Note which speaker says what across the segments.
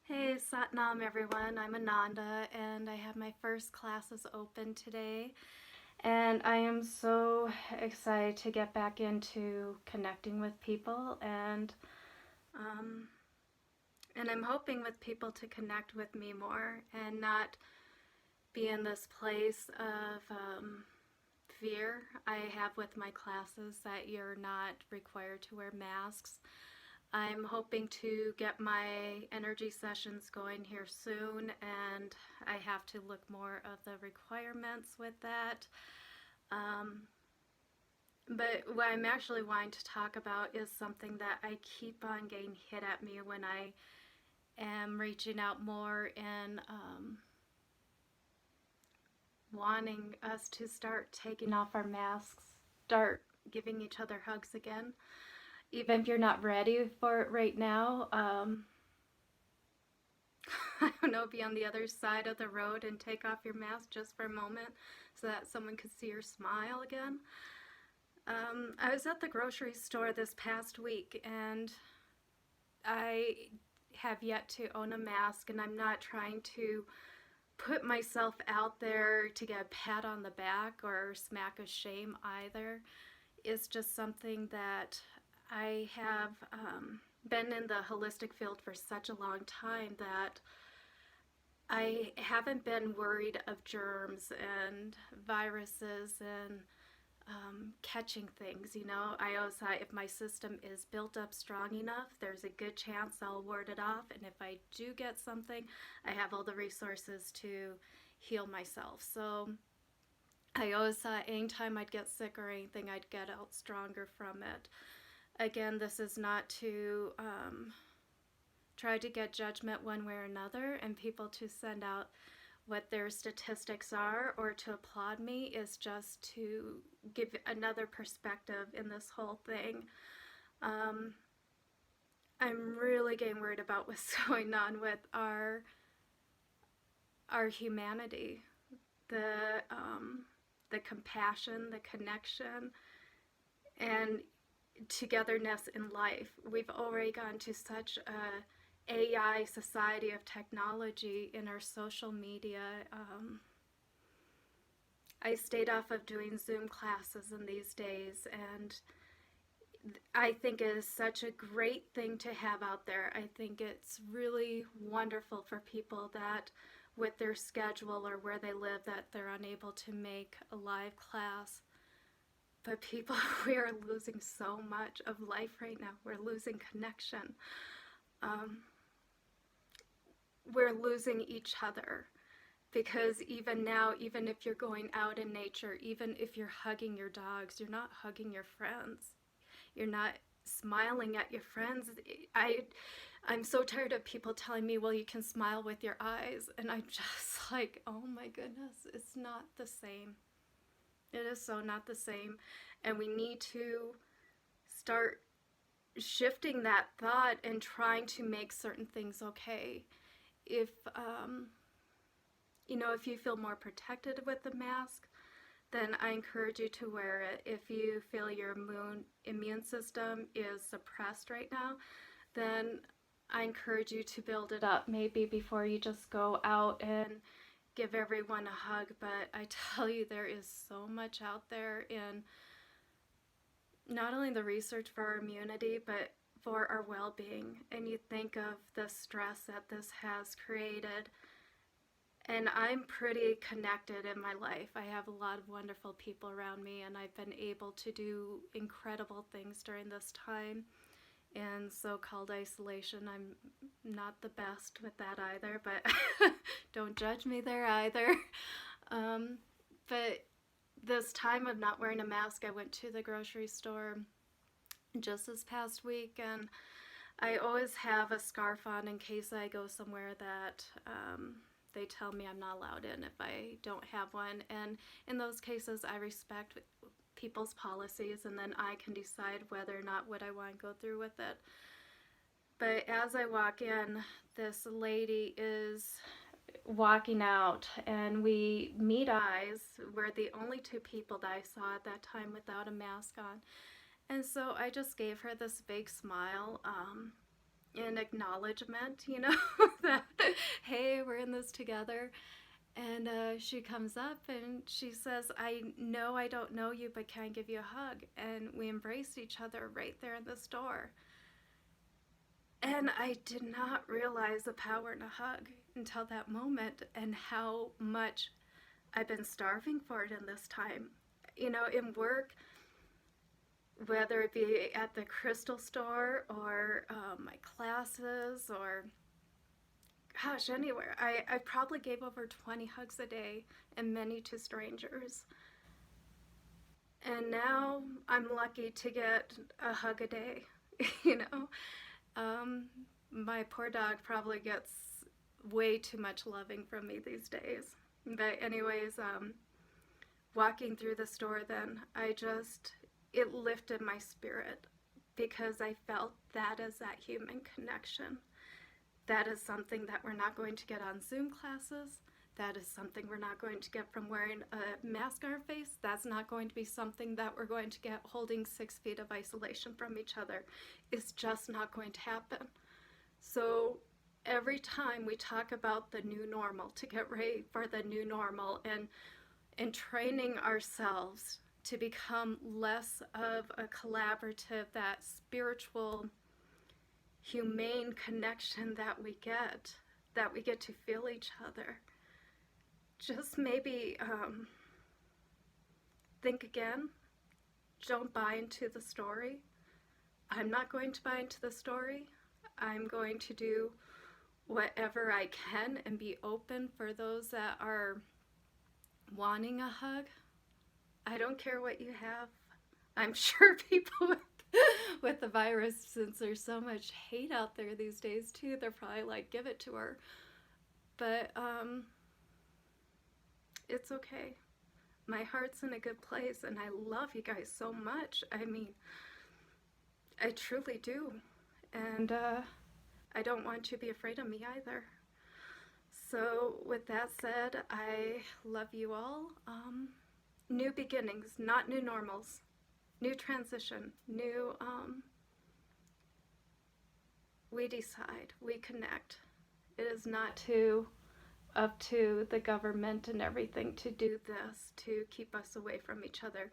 Speaker 1: Hey Satnam everyone, I'm Ananda and I have my first classes open today and I am so excited to get back into connecting with people um, and I'm hoping with people to connect with me more and not be in this place of fear I have with my classes that you're not required to wear masks. I'm hoping to get my energy sessions going here soon, and I have to look more of the requirements with that. Um, but what I'm actually wanting to talk about is something that I keep on getting hit at me when I am reaching out more and wanting us to start taking off our masks, start giving each other hugs again. Even if you're not ready for it right now, I don't know, be on the other side of the road and take off your mask just for a moment so that someone could see your smile again. I was at the grocery store this past week and I have yet to own a mask, and I'm not trying to put myself out there to get a pat on the back or smack of shame either. It's just something that I have been in the holistic field for such a long time that I haven't been worried of germs and viruses and catching things. I always thought if my system is built up strong enough, there's a good chance I'll ward it off. And if I do get something, I have all the resources to heal myself. So I always thought anytime I'd get sick or anything, I'd get out stronger from it. Again, this is not to try to get judgment one way or another and people to send out what their statistics are or to applaud me. Is just to give another perspective in this whole thing. Um, I'm really getting worried about what's going on with our humanity, the compassion, the connection, and togetherness in life. We've already gone to such a AI society of technology in our social media. I stayed off of doing Zoom classes in these days, and I think it is such a great thing to have out there. I think it's really wonderful for people that with their schedule or where they live that they're unable to make a live class. But people, we are losing so much of life right now. We're losing connection. Um, we're losing each other because even now, even if you're going out in nature, even if you're hugging your dogs, you're not hugging your friends. You're not smiling at your friends. I'm so tired of people telling me, well, you can smile with your eyes. And I'm just like, oh my goodness, it's not the same. It is so not the same. And we need to start shifting that thought and trying to make certain things okay. If, if you feel more protected with the mask, then I encourage you to wear it. If you feel your immune system is suppressed right now, then I encourage you to build it up maybe before you just go out and give everyone a hug. But I tell you, there is so much out there in not only the research for our immunity, but for our well-being. And you think of the stress that this has created. And I'm pretty connected in my life. I have a lot of wonderful people around me, and I've been able to do incredible things during this time. In so-called isolation, I'm not the best with that either, but don't judge me there either. But this time of not wearing a mask, I went to the grocery store just this past week, and I always have a scarf on in case I go somewhere that they tell me I'm not allowed in if I don't have one. And in those cases, I respect people's policies, and then I can decide whether or not would I want to go through with it. But as I walk in, this lady is walking out, and we meet eyes. We're the only two people that I saw at that time without a mask on. And so I just gave her this big smile. in acknowledgement, that, hey, we're in this together. And she comes up and she says, I know I don't know you, but can I give you a hug? And we embraced each other right there in the store. And I did not realize the power in a hug until that moment, and how much I've been starving for it in this time. In work, whether it be at the crystal store or my classes or, gosh, anywhere. I probably gave over 20 hugs a day, and many to strangers. And now I'm lucky to get a hug a day, you know. Um, my poor dog probably gets way too much loving from me these days. But anyways, walking through the store then, it lifted my spirit because I felt that is that human connection. That is something that we're not going to get on Zoom classes. That is something we're not going to get from wearing a mask on our face. That's not going to be something that we're going to get holding 6 feet of isolation from each other. It's just not going to happen. So every time we talk about the new normal, to get ready for the new normal, and training ourselves to become less of a collaborative, that spiritual, humane connection that we get to feel each other. Just maybe think again. Don't buy into the story. I'm not going to buy into the story. I'm going to do whatever I can and be open for those that are wanting a hug. I don't care what you have. I'm sure people with the virus, since there's so much hate out there these days too, they're probably like, give it to her. But it's okay. My heart's in a good place, and I love you guys so much. I mean, I truly do. And I don't want you to be afraid of me either. So with that said, I love you all. New beginnings, not new normals. New transition, we decide, we connect. It is not up to the government and everything to do this, to keep us away from each other.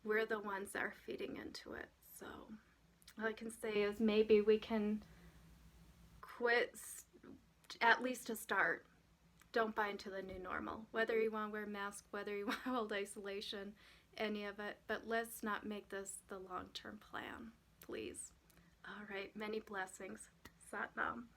Speaker 1: We're the ones that are feeding into it. So all I can say is maybe we can quit, at least to start. Don't buy into the new normal. Whether you want to wear a mask, whether you want to hold isolation, any of it. But let's not make this the long-term plan, please. All right, many blessings. Sat Nam.